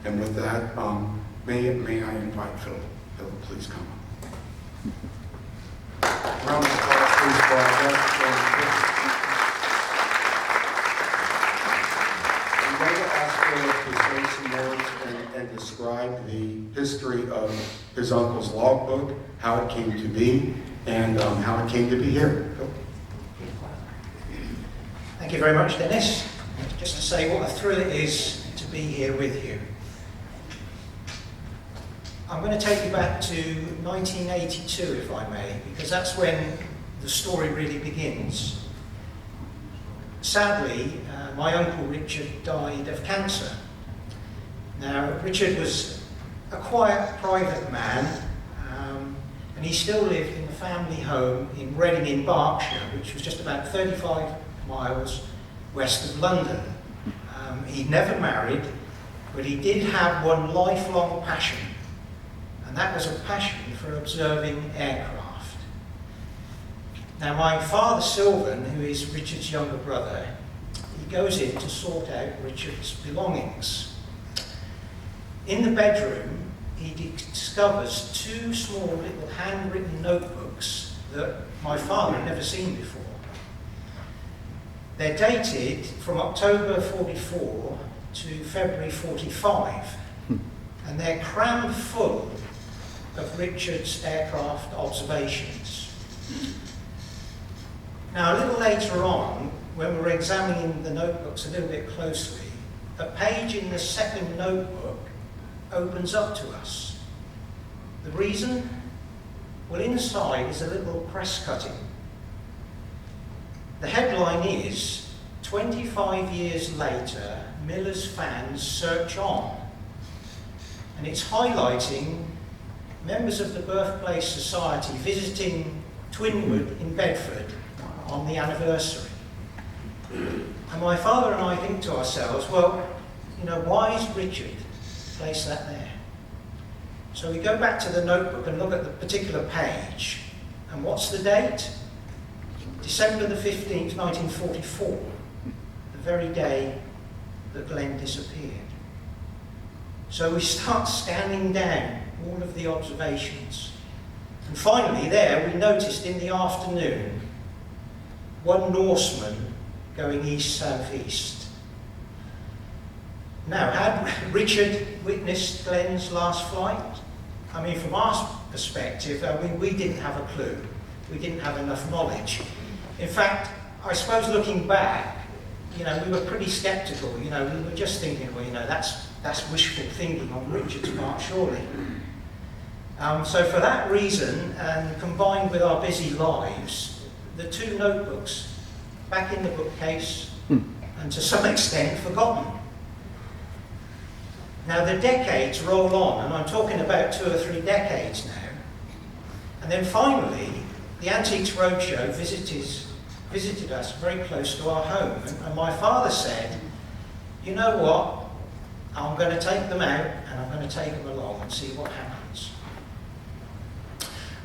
And with that, may I invite Phil? Phil, please come up. Round of applause, please, for our guest. I'm going to ask Phil to say some words and describe the history of his uncle's logbook, how it came to be, and how it came to be here. Phil. Thank you very much, Dennis. Just to say what a thrill it is to be here with you. I'm going to take you back to 1982, if I may, because that's when the story really begins. Sadly, my uncle Richard died of cancer. Now, Richard was a quiet, private man, and he still lived in the family home in Reading in Berkshire, which was just about 35 miles west of London. He'd never married, but he did have one lifelong passion, and that was a passion for observing aircraft. Now, my father, Sylvan, who is Richard's younger brother, he goes in to sort out Richard's belongings. In the bedroom, he discovers two small little handwritten notebooks that my father had never seen before. They're dated from October 44 to February 45, and they're crammed full of Richard's aircraft observations. Now, a little later on, when we're examining the notebooks a little bit closely, a page in the second notebook opens up to us. The reason? Well, inside is a little press cutting. The headline is, 25 years later, Miller's fans search on. And it's highlighting members of the Birthplace Society visiting Twinwood in Bedford on the anniversary. And my father and I think to ourselves, well, you know, why has Richard placed that there? So we go back to the notebook and look at the particular page. And what's the date? December the 15th, 1944, the very day that Glenn disappeared. So we start scanning down all of the observations. And finally there we noticed in the afternoon one Norseman going east-southeast. Now, had Richard witnessed Glenn's last flight? I mean, from our perspective, we didn't have a clue. We didn't have enough knowledge. In fact, I suppose looking back, you know, we were pretty sceptical. You know, we were just thinking, well, you know, that's wishful thinking on Richard's part, surely. So for that reason, and combined with our busy lives, the two notebooks back in the bookcase, and to some extent forgotten. Now the decades roll on, and I'm talking about 2 or 3 decades now. And then finally, the Antiques Roadshow visited us very close to our home, and my father said, you know what, I'm going to take them out and I'm going to take them along and see what happens.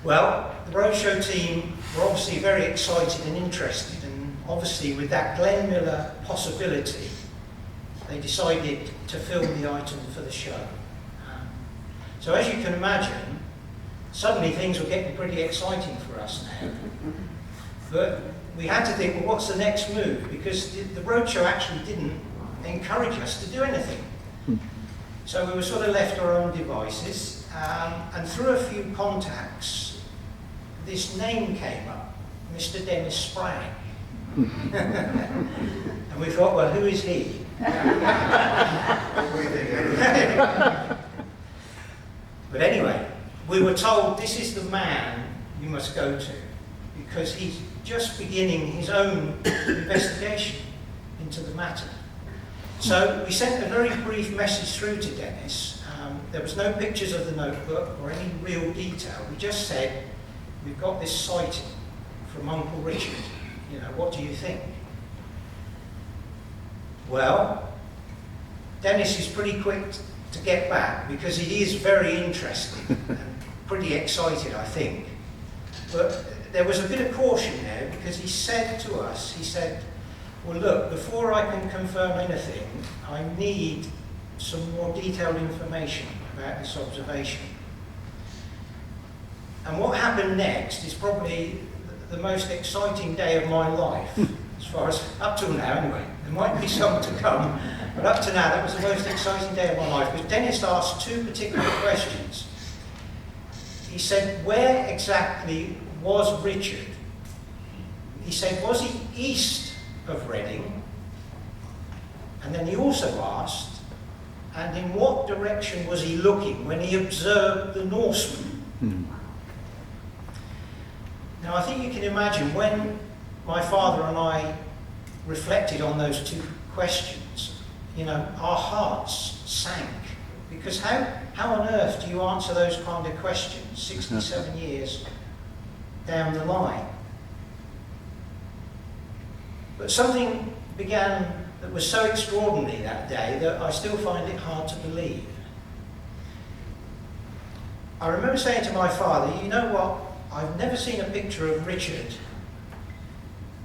Well, the Roadshow team were obviously very excited and interested, and obviously with that Glenn Miller possibility, they decided to film the item for the show. So as you can imagine, suddenly things were getting pretty exciting for us now. But we had to think, well, what's the next move? Because the Roadshow actually didn't encourage us to do anything. So we were sort of left to our own devices, and through a few contacts, this name came up, Mr. Dennis Spragg. And we thought, well, who is he? But anyway, we were told this is the man you must go to, because he's just beginning his own investigation into the matter. So we sent a very brief message through to Dennis. There was no pictures of the notebook or any real detail. We just said, we've got this sighting from Uncle Richard. You know, what do you think? Well, Dennis is pretty quick to get back because he is very interested and pretty excited, I think. But there was a bit of caution there because he said to us, he said, well look, before I can confirm anything, I need some more detailed information about this observation. And what happened next is probably the most exciting day of my life, as far as, up till now anyway. There might be some to come, but up to now that was the most exciting day of my life, because Dennis asked two particular questions. He said, where exactly was Richard? He said, was he east of Reading? And then he also asked, and in what direction was he looking when he observed the Norseman? Now, I think you can imagine when my father and I reflected on those two questions, you know, our hearts sank. Because how on earth do you answer those kind of questions 67 years down the line? But something began that was so extraordinary that day that I still find it hard to believe. I remember saying to my father, you know what? I've never seen a picture of Richard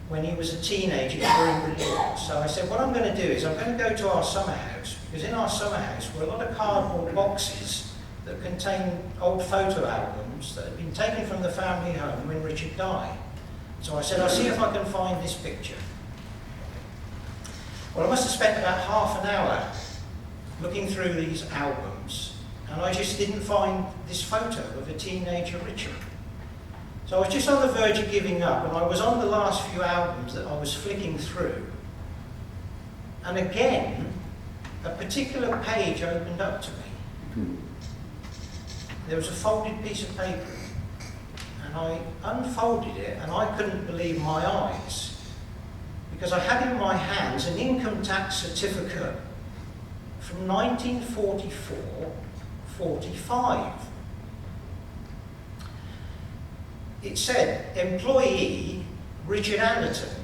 when he was a teenager during the war. So I said, what I'm going to do is I'm going to go to our summer house, because in our summer house were a lot of cardboard boxes that contain old photo albums that had been taken from the family home when Richard died. So I said, I'll see if I can find this picture. Well, I must have spent about half an hour looking through these albums, and I just didn't find this photo of a teenager Richard. So I was just on the verge of giving up, and I was on the last few albums that I was flicking through. And again, a particular page opened up to me. There was a folded piece of paper, and I unfolded it, and I couldn't believe my eyes, because I had in my hands an income tax certificate from 1944-45. It said, employee, Richard Anderton.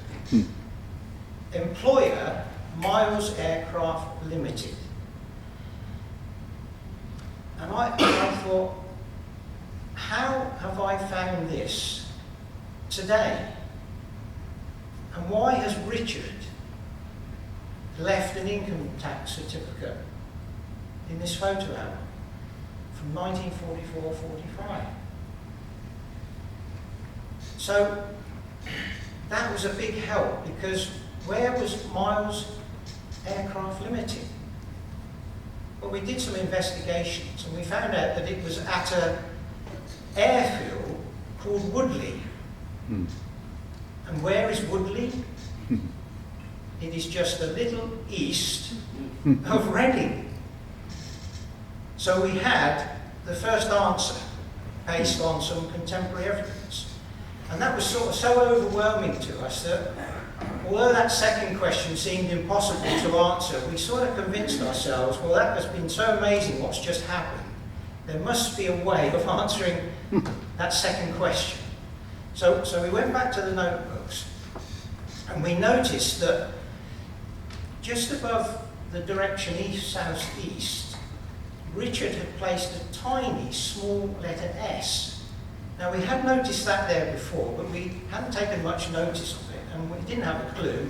Employer, Miles Aircraft Limited. And I thought, how have I found this today? And why has Richard left an income tax certificate in this photo album from 1944-45? So that was a big help, because where was Miles Aircraft Limited? Well, we did some investigations and we found out that it was at an airfield called Woodley. And where is Woodley? It is just a little east of Reading. So we had the first answer based on some contemporary evidence. And that was sort of so overwhelming to us that, although that second question seemed impossible to answer, we sort of convinced ourselves, well, that has been so amazing what's just happened. There must be a way of answering that second question. So we went back to the notebooks, and we noticed that just above the direction east-south-east, Richard had placed a tiny, small letter S. Now, we had noticed that there before, but we hadn't taken much notice of it, and we didn't have a clue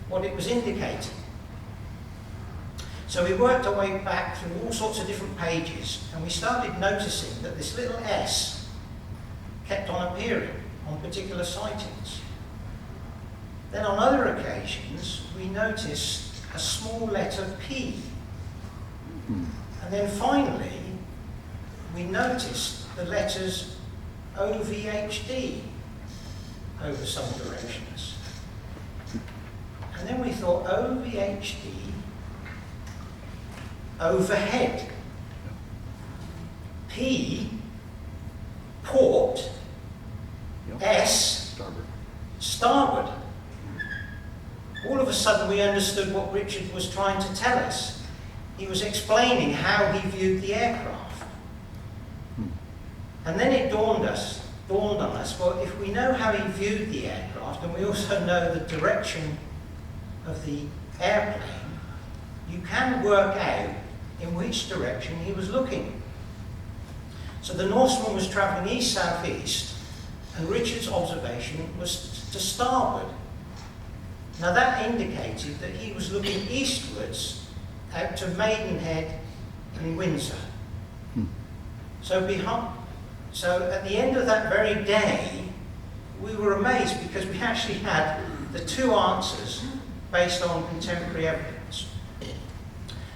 what it was indicating. So we worked our way back through all sorts of different pages, and we started noticing that this little S kept on appearing on particular sightings. Then on other occasions, we noticed a small letter P. And then finally, we noticed the letters OVHD over some directions. And then we thought, OVHD, overhead. P, port. S, starboard. All of a sudden we understood what Richard was trying to tell us. He was explaining how he viewed the aircraft. And then it dawned on us, well, if we know how he viewed the aircraft, and we also know the direction of the airplane, you can work out in which direction he was looking. So the Norseman was travelling east-south-east, and Richard's observation was to starboard. Now that indicated that he was looking eastwards out to Maidenhead and Windsor. So at the end of that very day, we were amazed because we actually had the two answers based on contemporary evidence.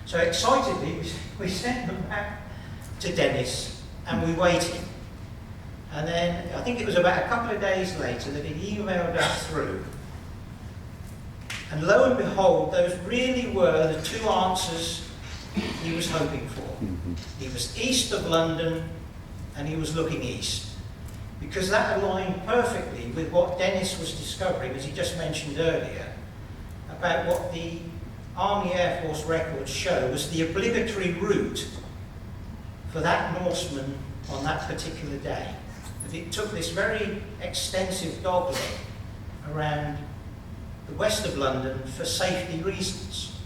So excitedly, we sent them back to Dennis and we waited. And then I think it was about a couple of days later that he emailed us through. And lo and behold, those really were the two answers he was hoping for. He was east of London and he was looking east. Because that aligned perfectly with what Dennis was discovering, as he just mentioned earlier, about what the Army Air Force records show was the obligatory route for that Norseman on that particular day. That it took this very extensive dogleg around the west of London for safety reasons.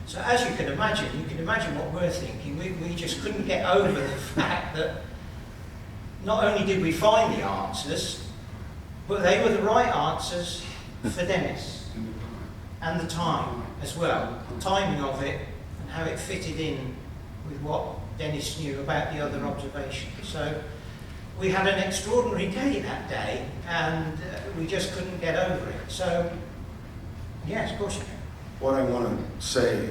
So as you can imagine what we're thinking. We just couldn't get over the fact that not only did we find the answers, but they were the right answers for Dennis. And the time as well, the timing of it and how it fitted in with what Dennis knew about the other observations. So we had an extraordinary day that day and we just couldn't get over it. So, yes, of course you can. What I want to say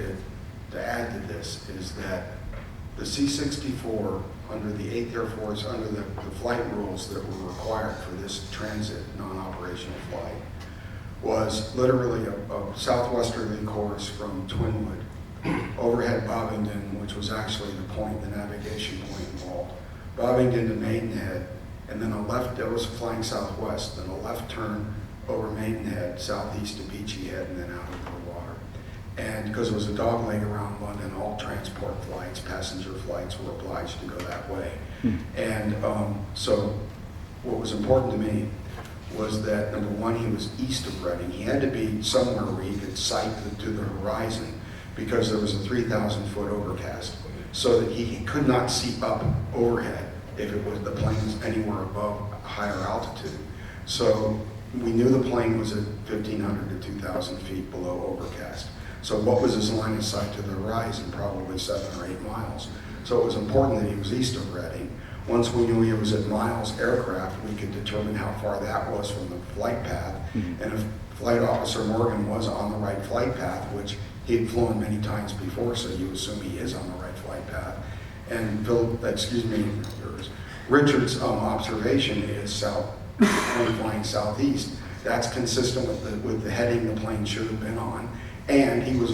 to add to this is that the C-64, under the 8th Air Force, under the flight rules that were required for this transit non-operational flight, was literally a southwesterly course from Twinwood, overhead Bovingdon, which was actually the point, the navigation point involved, Bovingdon to Maidenhead, and then a left, that was flying southwest, then a left turn over Maidenhead, southeast to Beachy Head, and then out into the water. And because it was a dogleg around London, all transport flights, passenger flights were obliged to go that way. And so what was important to me was that, number one, he was east of Reading. He had to be somewhere where he could sight to the horizon because there was a 3,000-foot overcast, so that he could not see up overhead if it was the plane was anywhere above a higher altitude. So we knew the plane was at 1,500 to 2,000 feet below overcast. So what was his line of sight to the horizon? Probably 7 or 8 miles. So it was important that he was east of Reading. Once we knew he was at miles aircraft, we could determine how far that was from the flight path. And if Flight Officer Morgan was on the right flight path, which he had flown many times before, so you assume he is on the right flight path. And Richard's observation is flying southeast. That's consistent with the heading the plane should have been on. And he was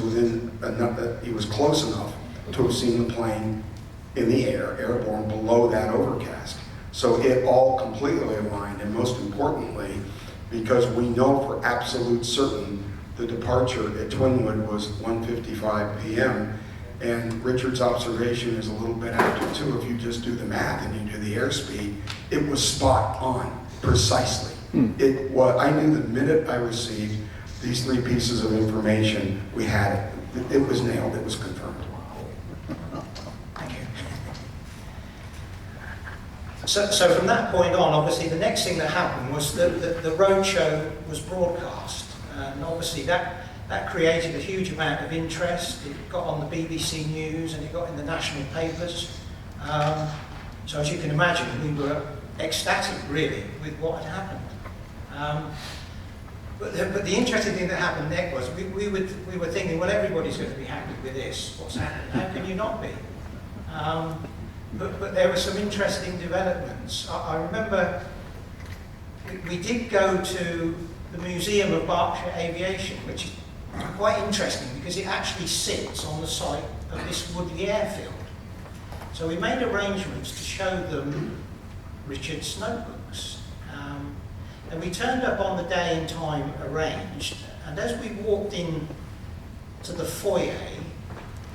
he was close enough to have seen the plane in the air, airborne, below that overcast. So it all completely aligned, and most importantly, because we know for absolute certain the departure at Twinwood was 1:55 p.m., and Richard's observation is a little bit after 2. If you just do the math and you do the airspeed, it was spot on, precisely. I knew the minute I received these 3 pieces of information, we had it. It was nailed, it was confirmed. Thank you. So from that point on, obviously the next thing that happened was that the roadshow was broadcast. And obviously that created a huge amount of interest. It got on the BBC News and it got in the national papers. So as you can imagine, we were ecstatic really with what had happened. But the interesting thing that happened next was we were thinking, well, everybody's going to be happy with this. What's happened? How can you not be? But there were some interesting developments. I remember we did go to the Museum of Berkshire Aviation, which is quite interesting because it actually sits on the site of this Woodley airfield. So we made arrangements to show them Richard's notebooks. And we turned up on the day and time arranged, and as we walked in to the foyer,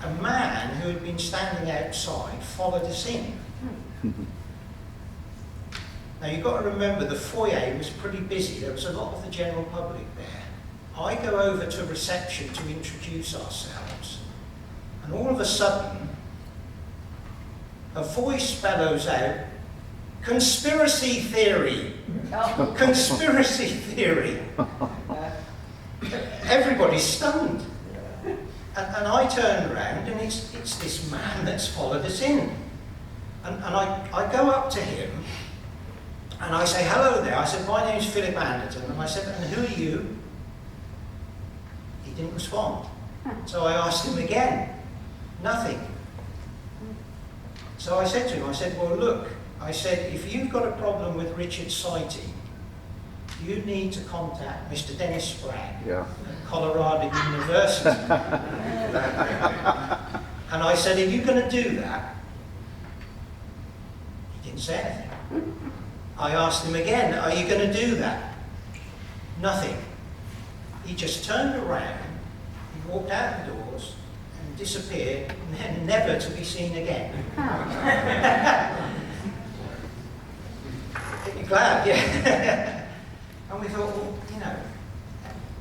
a man who had been standing outside followed us in. Now you've got to remember the foyer was pretty busy. There was a lot of the general public there. I go over to reception to introduce ourselves, and all of a sudden, a voice bellows out, "Conspiracy theory! Conspiracy theory!" Everybody's stunned. And I turned around, and it's this man that's followed us in. And I go up to him, and I say, hello there. I said, my name's Philip Anderton. And I said, and who are you? He didn't respond. So I asked him again. Nothing. So I said to him, I said, well, look, I said, if you've got a problem with Richard's sighting, you need to contact Mr. Dennis Spragg at Colorado University. And I said, are you going to do that? He didn't say anything. I asked him again, are you going to do that? Nothing. He just turned around, he walked out the doors, and disappeared, and then never to be seen again. Glad, yeah. And we thought, well, you know,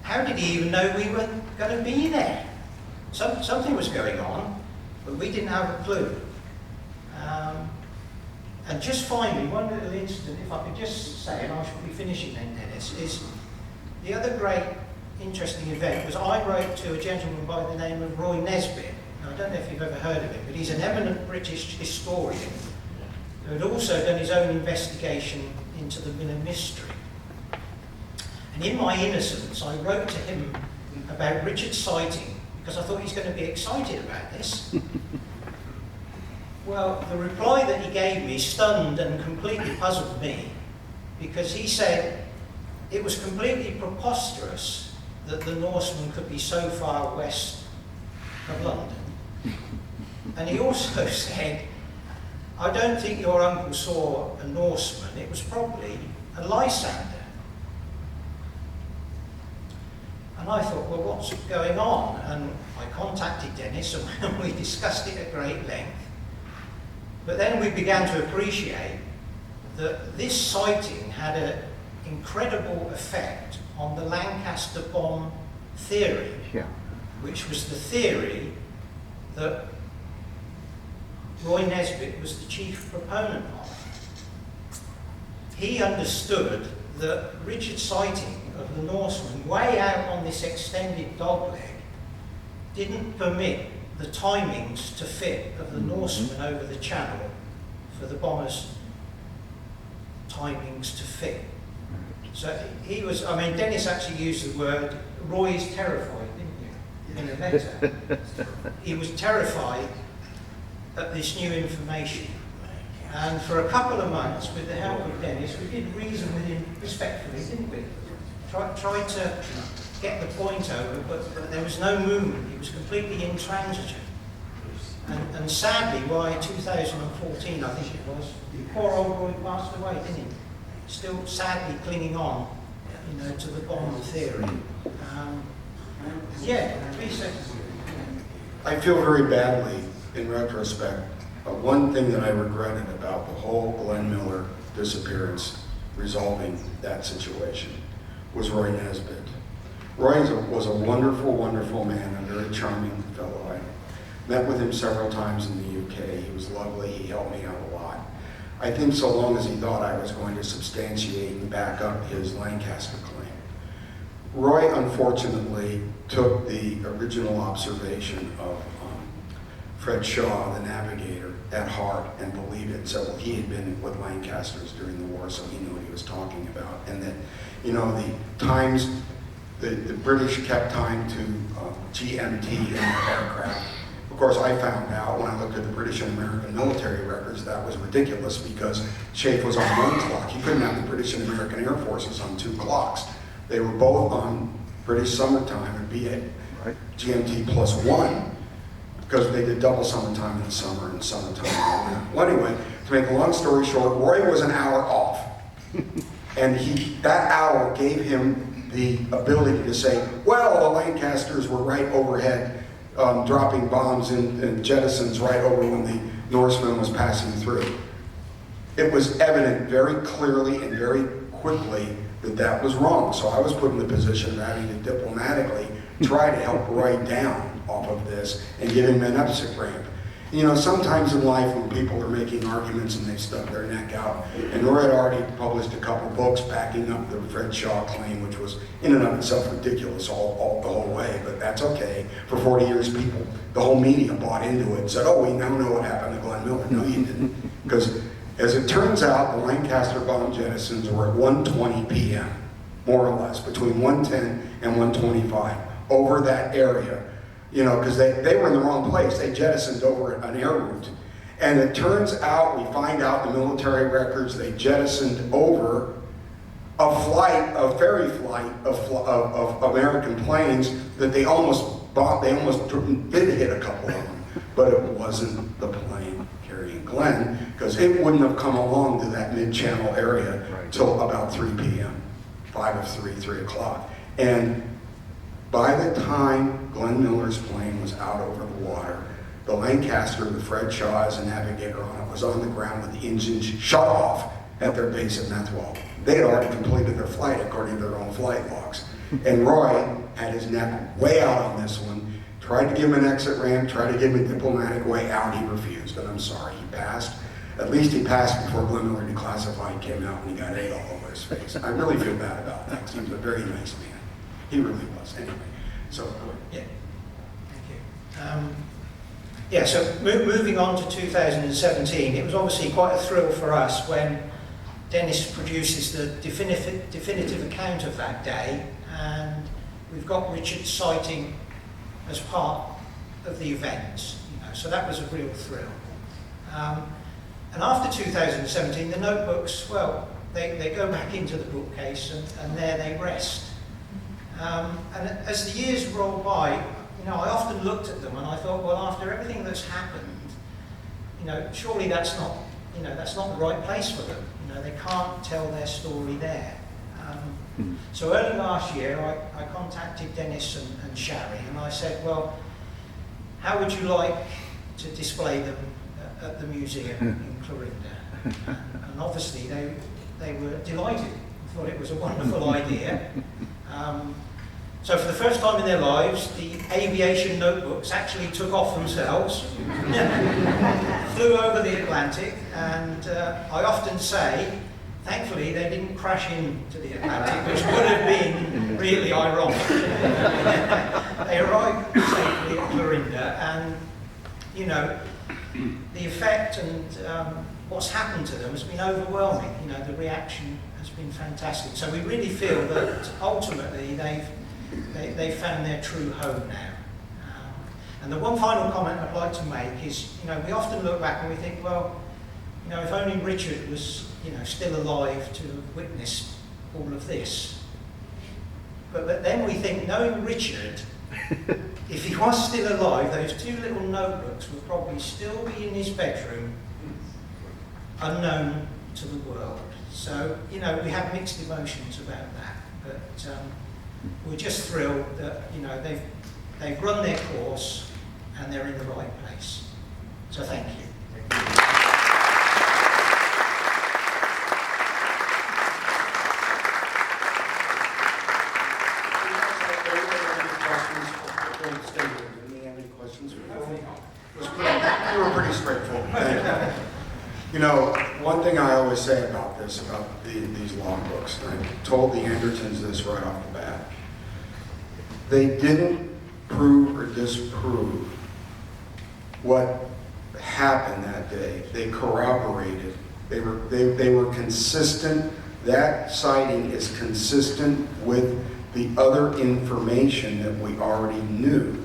how did he even know we were going to be there? Something was going on, but we didn't have a clue. And just finally, one little incident, if I could just say, and I should be finishing then, Dennis, is the other great interesting event was I wrote to a gentleman by the name of Roy Nesbitt. Now, I don't know if you've ever heard of him, but he's an eminent British historian who had also done his own investigation into the Miller mystery. And in my innocence, I wrote to him about Richard's sighting because I thought he's going to be excited about this. Well, the reply that he gave me stunned and completely puzzled me because he said it was completely preposterous that the Norseman could be so far west of London. And he also said, I don't think your uncle saw a Norseman, it was probably a Lysander. And I thought, well, what's going on? And I contacted Dennis and we discussed it at great length. But then we began to appreciate that this sighting had an incredible effect on the Lancaster bomb theory, which was the theory that Roy Nesbitt was the chief proponent of. He understood that Richard's sighting of the Norseman way out on this extended dogleg didn't permit the timings to fit of the Norseman over the channel for the bomber's timings to fit. So he was, I mean, Dennis actually used the word, Roy's terrified, didn't you, in a letter. He was terrified at this new information. And for a couple of months, with the help of Dennis, we did reason with him respectfully, didn't we? Tried to get the point over, but there was no movement. He was completely intransigent. And sadly, by 2014, I think it was, poor old Roy passed away, didn't he? Still sadly clinging on, you know, to the bomb theory. Yeah, 3 seconds. I feel very badly, in retrospect. One thing that I regretted about the whole Glenn Miller disappearance, resolving that situation, was Roy Nesbitt. Roy was a wonderful, wonderful man, a very charming fellow. I met with him several times in the UK. He was lovely. He helped me out a lot. I think so long as he thought I was going to substantiate and back up his Lancaster claim. Roy, unfortunately, took the original observation of Fred Shaw, the navigator, at heart and believed it. So he had been with Lancasters during the war, so he knew what he was talking about. And that, you know, the times, the British kept time to GMT in the aircraft. Of course, I found out when I looked at the British and American military records that was ridiculous because Chafe was on one clock. You couldn't have the British and American Air Forces on 2 clocks. They were both on British summertime and BA GMT +1 because they did double summertime in the summer and summertime in the winter. Well, anyway, to make a long story short, Roy was an hour off. And that hour gave him the ability to say, well, the Lancasters were right overhead dropping bombs and jettisons right over when the Norseman was passing through. It was evident very clearly and very quickly that that was wrong. So I was put in the position of having to diplomatically try to help Roy down off of this and give him an exit ramp. You know, sometimes in life when people are making arguments and they stuck their neck out, and Roy had already published a couple books backing up the Fred Shaw claim, which was in and of itself ridiculous all the whole way, but that's okay. For 40 years, people, the whole media bought into it and said, oh, we now know what happened to Glenn Miller. No, you didn't. Because as it turns out, the Lancaster bomb jettisons were at 1:20 p.m., more or less, between 1:10 and 1:25, over that area. You know, because they were in the wrong place. They jettisoned over an air route. And it turns out, we find out in the military records, they jettisoned over a ferry flight of American planes that they almost bombed. They almost did hit a couple of them, but it wasn't the plane carrying Glenn, because it wouldn't have come along to that mid-channel area till about 3 p.m., 5 of 3 o'clock. And by the time Glenn Miller's plane was out over the water, the Lancaster, the Fred Shaw as a navigator on it, was on the ground with the engines shut off at their base at Methwell. They had already completed their flight according to their own flight logs. And Roy had his neck way out on this one, tried to give him an exit ramp, tried to give him a diplomatic way out. He refused, and I'm sorry, he passed. At least he passed before Glenn Miller Declassified came out and he got egg all over his face. I really feel bad about that, because he was a very nice man. He really was. Anyway, so yeah, thank you. Yeah, so moving on to 2017, it was obviously quite a thrill for us when Dennis produces the definitive account of that day, and we've got Richard's sighting as part of the event. You know, so that was a real thrill. And after 2017, the notebooks, well, they go back into the bookcase, and there they rest. And as the years roll by, you know, I often looked at them and I thought, well, after everything that's happened, you know, surely that's not the right place for them. You know, they can't tell their story there. So early last year, I contacted Dennis and Shari, and I said, well, how would you like to display them at the museum in Clorinda? And obviously they were delighted, thought it was a wonderful idea. So for the first time in their lives, the aviation notebooks actually took off themselves, flew over the Atlantic, and I often say, thankfully they didn't crash into the Atlantic, which would have been really ironic. They arrived safely at Clorinda, and you know, the effect and what's happened to them has been overwhelming. You know, the reaction has been fantastic. So we really feel that ultimately they've found their true home now. And the one final comment I'd like to make is, you know, we often look back and we think, well, you know, if only Richard was, you know, still alive to have witnessed all of this. But then we think, knowing Richard, if he was still alive, those two little notebooks would probably still be in his bedroom, unknown to the world. So, you know, we have mixed emotions about that. But we're just thrilled that, you know, they've run their course and they're in the right place. So thank you. You were pretty straightforward. Thank you. You know, one thing I always say about this, about these logbooks, and I told the Andertons this right off the bat, they didn't prove or disprove what happened that day. They corroborated. They were consistent. That sighting is consistent with the other information that we already knew,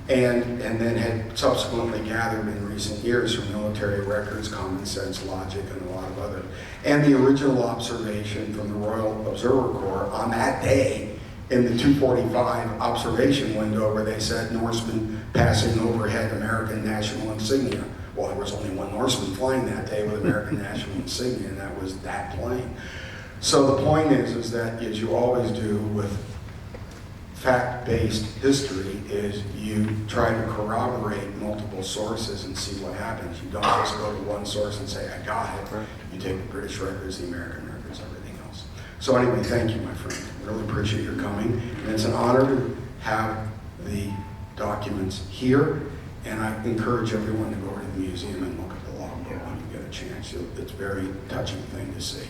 and then had subsequently gathered in recent years from military records, common sense, logic, and a lot of other. And the original observation from the Royal Observer Corps on that day in the 245 observation window where they said Norseman passing overhead American national insignia. Well, there was only one Norseman flying that day with American national insignia, and that was that plane. So the point is that, as you always do with fact-based history, is you try to corroborate multiple sources and see what happens. You don't just go to one source and say, I got it. You take the British records, the American records, everything else. So anyway, thank you, my friend. Really appreciate your coming. And it's an honor to have the documents here. And I encourage everyone to go to the museum and look at the logbook when you get a chance. It's a very touching thing to see.